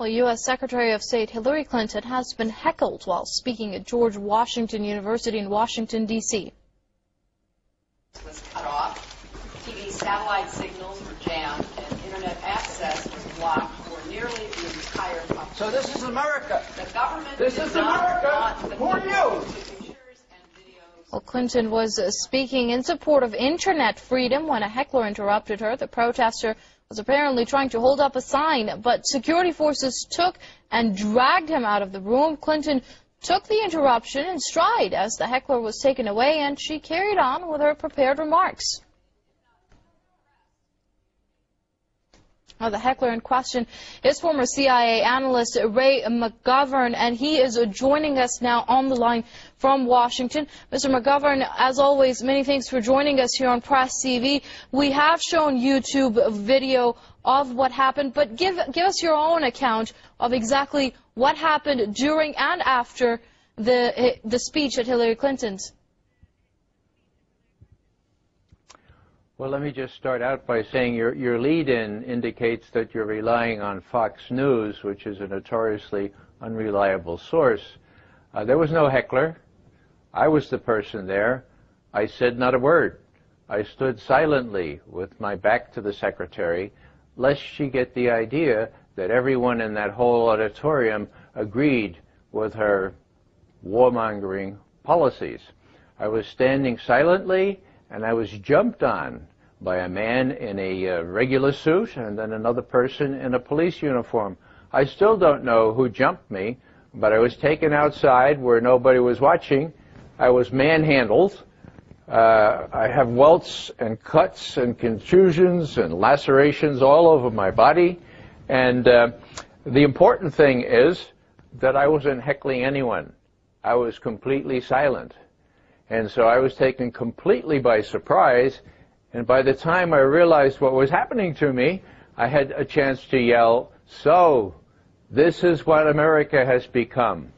Well, U.S. Secretary of State Hillary Clinton has been heckled while speaking at George Washington University in Washington, D.C. Was cut off, TV satellite signals were jammed, and internet access was blocked for nearly the entire country. So this is America. The government This is America. Who are you? Well, Clinton was speaking in support of internet freedom when a heckler interrupted her. The protester was apparently trying to hold up a sign, but security forces took and dragged him out of the room. Clinton took the interruption in stride as the heckler was taken away, and she carried on with her prepared remarks. Now, the heckler in question is former CIA analyst Ray McGovern, and he is joining us now on the line from Washington. Mr. McGovern, as always, many thanks for joining us here on Press TV. We have shown YouTube video of what happened, but give us your own account of exactly what happened during and after the speech at Hillary Clinton's. Well, let me just start out by saying your lead-in indicates that you're relying on Fox News, which is a notoriously unreliable source. There was no heckler. I was the person there. I said not a word. I stood silently with my back to the secretary, lest she get the idea that everyone in that whole auditorium agreed with her warmongering policies. I was standing silently, and I was jumped on by a man in a regular suit and then another person in a police uniform. I still don't know who jumped me, but I was taken outside where nobody was watching. I was manhandled. I have welts and cuts and contusions and lacerations all over my body. And the important thing is that I wasn't heckling anyone. I was completely silent. And so I was taken completely by surprise, and by the time I realized what was happening to me, I had a chance to yell, "So, this is what America has become."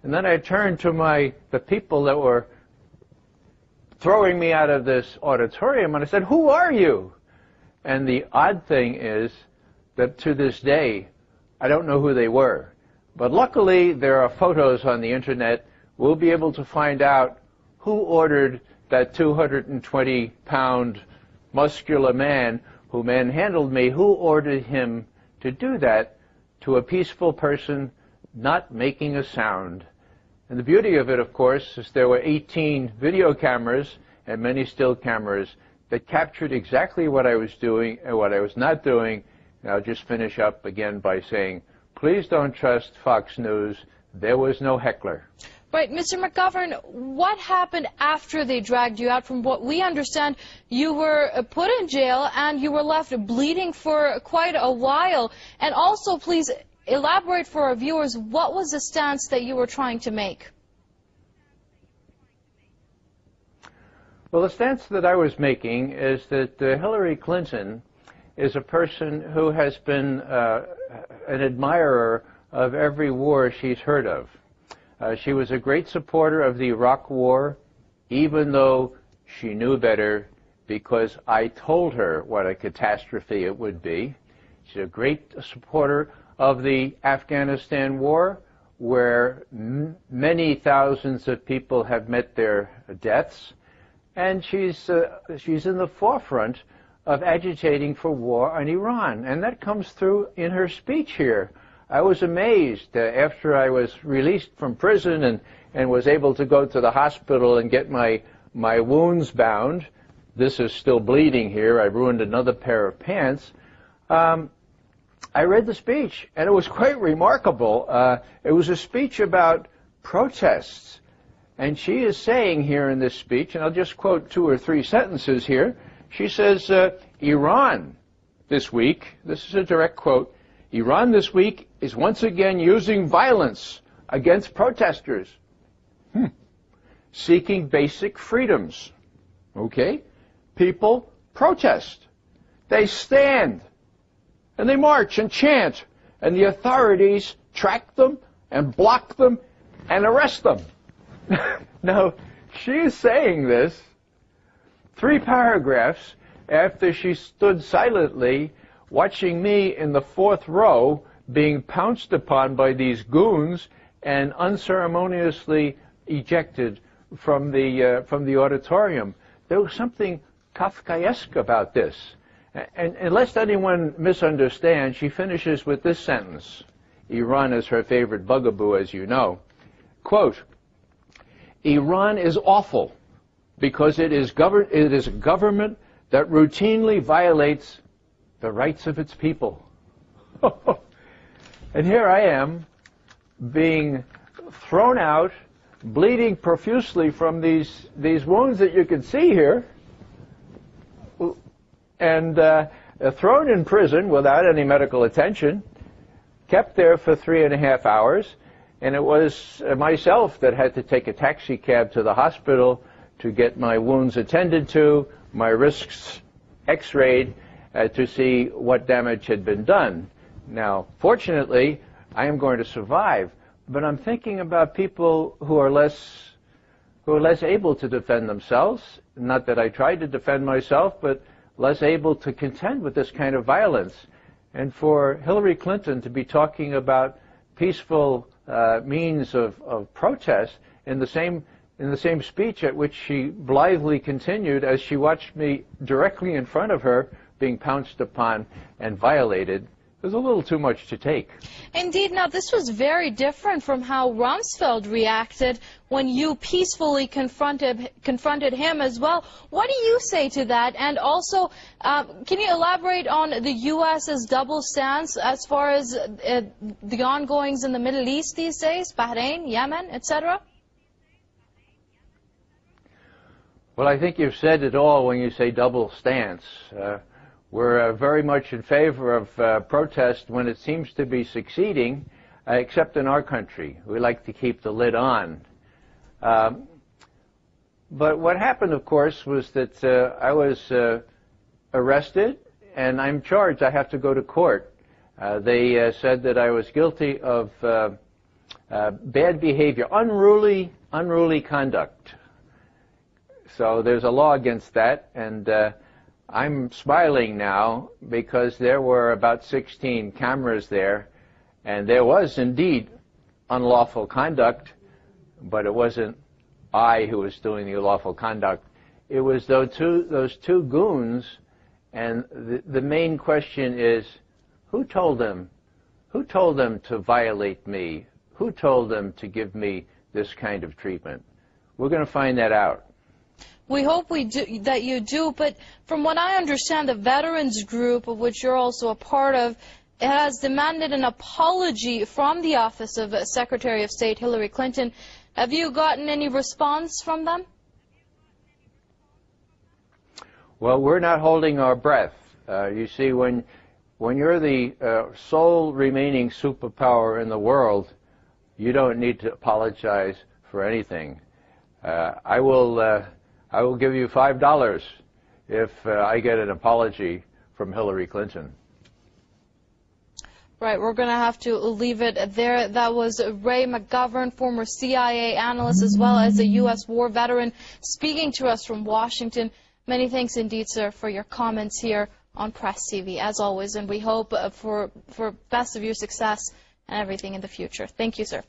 And then I turned to the people that were throwing me out of this auditorium, and I said, "Who are you?" And the odd thing is that to this day, I don't know who they were. But luckily, there are photos on the internet. We'll be able to find out who ordered that 220-pound muscular man who manhandled me, who ordered him to do that to a peaceful person not making a sound. And the beauty of it, of course, is there were 18 video cameras and many still cameras that captured exactly what I was doing and what I was not doing. And I'll just finish up again by saying, please don't trust Fox News. There was no heckler. Right, Mr. McGovern, what happened after they dragged you out? From what we understand, you were put in jail and you were left bleeding for quite a while. And also, please elaborate for our viewers, what was the stance that you were trying to make? Well, the stance that I was making is that Hillary Clinton is a person who has been an admirer of every war she's heard of. She was a great supporter of the Iraq War, even though she knew better because I told her what a catastrophe it would be. She's a great supporter of the Afghanistan War, where many thousands of people have met their deaths. And she's in the forefront of agitating for war on Iran. And that comes through in her speech here. I was amazed after I was released from prison and was able to go to the hospital and get my wounds bound. This is still bleeding here. I ruined another pair of pants. I read the speech, and it was quite remarkable. It was a speech about protests. And she is saying here in this speech, and I'll just quote 2 or 3 sentences here. She says, Iran this week, this is a direct quote, Iran this week is once again using violence against protesters seeking basic freedoms. Okay? People protest. They stand and they march and chant, and the authorities track them and block them and arrest them. Now, she's saying this 3 paragraphs after she stood silently watching me in the 4th row being pounced upon by these goons and unceremoniously ejected from the auditorium. There was something Kafkaesque about this. And lest anyone misunderstand, she finishes with this sentence. Iran is her favorite bugaboo, as you know. Quote, Iran is awful because it is a government that routinely violates the rights of its people. And here I am being thrown out, bleeding profusely from these wounds that you can see here, and thrown in prison without any medical attention, kept there for 3.5 hours, and it was myself that had to take a taxi cab to the hospital to get my wounds attended to, my wrists x-rayed to see what damage had been done. Now, fortunately, I am going to survive, but I'm thinking about people who are less able to defend themselves. Not that I tried to defend myself, but less able to contend with this kind of violence. And for Hillary Clinton to be talking about peaceful means of protest in the same speech at which she blithely continued as she watched me directly in front of her being pounced upon and violated, was a little too much to take. Indeed. Now, this was very different from how Rumsfeld reacted when you peacefully confronted him as well. What do you say to that? And also, can you elaborate on the U.S.'s double stance as far as the ongoings in the Middle East these days, Bahrain, Yemen, etc.? Well, I think you've said it all when you say double stance. We're very much in favor of protest when it seems to be succeeding, except in our country. We like to keep the lid on. But what happened, of course, was that I was arrested, and I'm charged. I have to go to court. They said that I was guilty of bad behavior, unruly conduct. So there's a law against that, and I'm smiling now because there were about 16 cameras there, and there was indeed unlawful conduct, but it wasn't I who was doing the unlawful conduct. It was those two goons, and the main question is, who told them? Who told them to violate me? Who told them to give me this kind of treatment? We're going to find that out. We hope that you do, but from what I understand, the veterans group, of which you're also a part of, has demanded an apology from the office of Secretary of State Hillary Clinton. Have you gotten any response from them? Well, we're not holding our breath. You see, when you're the sole remaining superpower in the world, you don't need to apologize for anything. I will give you $5 if I get an apology from Hillary Clinton. Right, we're going to have to leave it there. That was Ray McGovern, former CIA analyst as well as a U.S. war veteran, speaking to us from Washington. Many thanks indeed, sir, for your comments here on Press TV, as always, and we hope for best of your success and everything in the future. Thank you, sir.